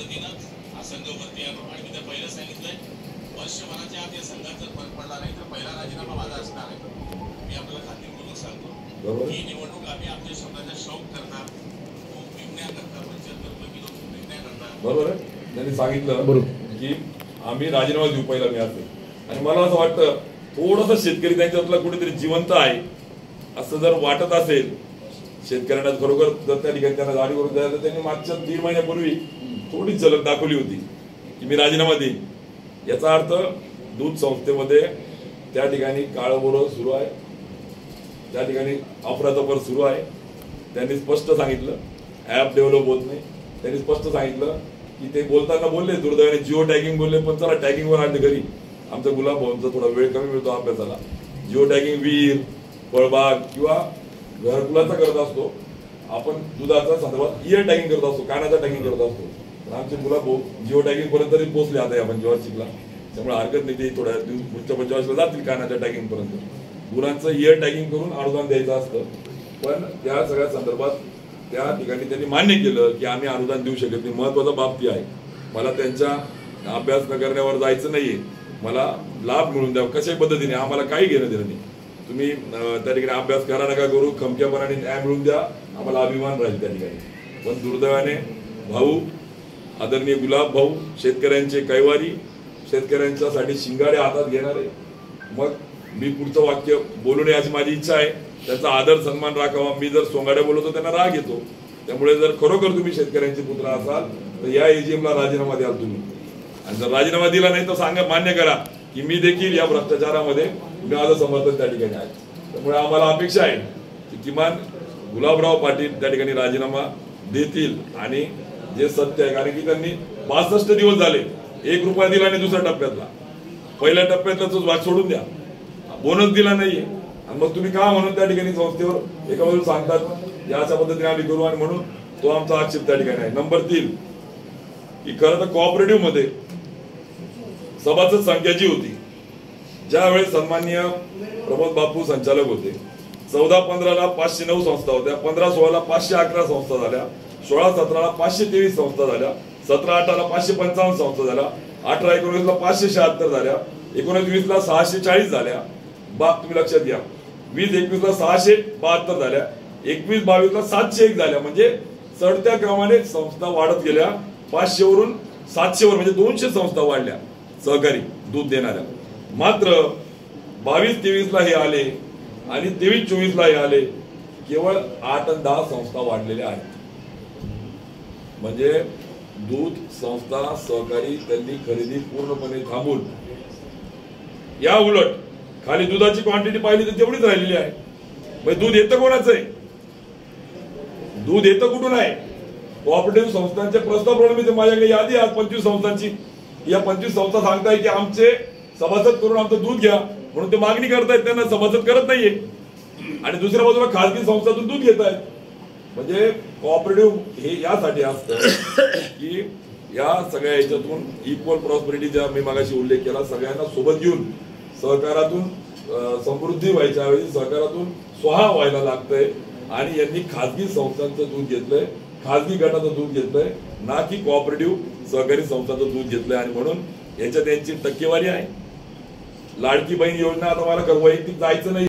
पद्धतीनं हा संघ वरती आलो आणि मी तर पहिलं सांगितलंय वर्षभराच्या आत या संघात जर फरक पडला नाही तर पहिला राजीनामा माझा असणार आहे. मी आपल्याला खात्रीपूर्वक सांगतो ही निवडणूक आम्ही आमच्या स्वतःच्या शौक करता विज्ञान करता विज्ञान करता. बरोबर आहे. त्यांनी सांगितलं की आम्ही राजीनामा देऊ पहिला मी असं. आणि मला असं वाटतं थोडंसं शेतकरी त्यांच्यातला कुठेतरी जिवंत आहे असं जर वाटत असेल शेतकऱ्यांना खरोखर जर त्या ठिकाणी त्यांना गाडी करून द्यायला तर त्यांनी मागच्या 3 महिन्यापूर्वी थोडी झलक दाखवली होती की मी राजीनामा देईन. याचा अर्थ दूध संस्थेमध्ये त्या ठिकाणी काळभोर सुरू आहे, त्या ठिकाणी अफरातफर सुरू आहे. त्यांनी स्पष्ट सांगितलं ऍप डेव्हलप होत नाही. त्यांनी स्पष्ट सांगितलं की ते बोलताना बोलले दुर्दैवाने जिओ टॅगिंग बोलले पण चला टॅगिंगवर आणले घरी. आमचा गुलाब भाऊंचा थोडा वेळ कमी मिळतो अभ्यासाला. जिओ टॅगिंग विहीर फळबाग किंवा घरकुलाचा करत असतो आपण, दुधाचा संदर्भात इयर टॅगिंग करत असतो, कानाचा टॅगिंग करत असतो. पण आमचे गुलाब भाऊ जिओ टॅगिंग पर्यंत तरी पोहोचले आता या पंचवार्षिकला. त्यामुळे हरकत नाही, ते थोड्या पुढच्या पंचवार्षिकला जातील कानाच्या टॅगिंग पर्यंत. गुरांचं इयर टॅगिंग करून अनुदान द्यायचं असतं. पण त्या सगळ्या संदर्भात त्या ठिकाणी त्यांनी मान्य केलं की आम्ही अनुदान देऊ शकत नाही. महत्वाचा बाब ती आहे. मला त्यांच्या अभ्यास न करण्यावर जायचं नाहीये, मला लाभ मिळून द्या कशाही पद्धतीने, आम्हाला काही घेणं देणं नाही. तुम्ही त्या ठिकाणी अभ्यास करा नका करू, खमक्यापणाने न्याय मिळून द्या, आम्हाला अभिमान राहील त्या ठिकाणी. पण दुर्दैवाने भाऊ आदरणीय गुलाब भाऊ शेतकऱ्यांचे कैवारी, शेतकऱ्यांच्यासाठी शिंगाडे हातात घेणारे. मग मी पुढचं वाक्य बोलू नये अशी माझी इच्छा आहे. त्याचा आदर सन्मान राखावा. मी जर सोंगाड्या बोलतो त्यांना राग येतो. त्यामुळे जर खरोखर तुम्ही शेतकऱ्यांचे पुत्र असाल तर या एजीएमला राजीनामा द्याल तुम्ही. आणि जर राजीनामा दिला नाही तर सांगा, मान्य करा की मी देखील या भ्रष्टाचारामध्ये माझं समर्थन त्या ठिकाणी आहे. त्यामुळे आम्हाला अपेक्षा आहे की किमान गुलाबराव पाटील त्या ठिकाणी राजीनामा देतील. आणि जे सत्य आहे, कारण की त्यांनी 65 दिवस झाले 1 रुपया दिला नाही दुसऱ्या टप्प्यातला. पहिल्या टप्प्यातला तो वाद सोडून द्या, बोनस दिला नाहीये. आणि मग तुम्ही का म्हणून त्या ठिकाणी संस्थेवर एका बाजूला सांगतात या अशा पद्धतीने आम्ही करू, आणि म्हणून तो आमचा आक्षेप त्या ठिकाणी आहे. नंबर 3 की खरं तर कोऑपरेटिव्ह मध्ये सभासद संख्या जी होती, ज्यावेळेस सन्माननीय प्रमोद बापू संचालक होते, 14-15ला 509 संस्था होत्या, 15-16ला 511 संस्था झाल्या, 16-17ला 523 संस्था झाल्या, 17-18ला 555 संस्था झाल्या, 18-19ला 576 झाल्या, 19-20ला 640 झाल्या. तुम्ही लक्षात घ्या, 20-21ला 672 झाल्या, 21-22ला 701 झाल्या. म्हणजे चढत्या क्रमाने संस्था वाढत गेल्या. 500 वरून 700 वर म्हणजे 200 संस्था वाढल्या सहकारी दूध देणाऱ्या. मात्र 22-23ला हे आले आणि 23-24ला हे आले, केवळ 8 आणि 10 संस्था वाढलेल्या आहेत. म्हणजे दूध संस्था सहकारी त्यांनी खरेदी पूर्णपणे थांबून, या उलट खाली दुधाची क्वांटिटी पाहिली तर तेवढीच राहिलेली आहे. म्हणजे दूध येतं कोणाचं आहे, दूध येतं कुठून आहे? कोऑपरेटिव्ह संस्थांचे प्रस्ताव प्रलंबित माझ्याकडे यादी आज 25 संस्थांची. या 25 संस्था सांगताय की आमचे सभासद करून आमचं दूध घ्या, म्हणून ते मागणी करतायत, त्यांना सभासद करत नाहीये. आणि दुसऱ्या बाजूला खासगी संस्थातून दूध घेत आहेत. म्हणजे कोऑपरेटिव्ह हे यासाठी असतं की या सगळ्या याच्यातून इक्वल प्रॉस्पेरिटीचा मी मागाशी उल्लेख केला, सगळ्यांना सोबत घेऊन सहकारातून समृद्धी व्हायच्या ऐवजी सहकारातून स्वहा व्हायला लागतंय. आणि यांनी खासगी संस्थांचं दूध घेतलंय, खासगी गटाचं दूध घेतलंय, ना की कोऑपरेटिव्ह सहकारी संस्थांचं दूध घेतलंय. आणि म्हणून याच्यात यांची टक्केवारी आहे. लाडकी बहीण योजना आता मला वैयक्तिक जायचं नाही.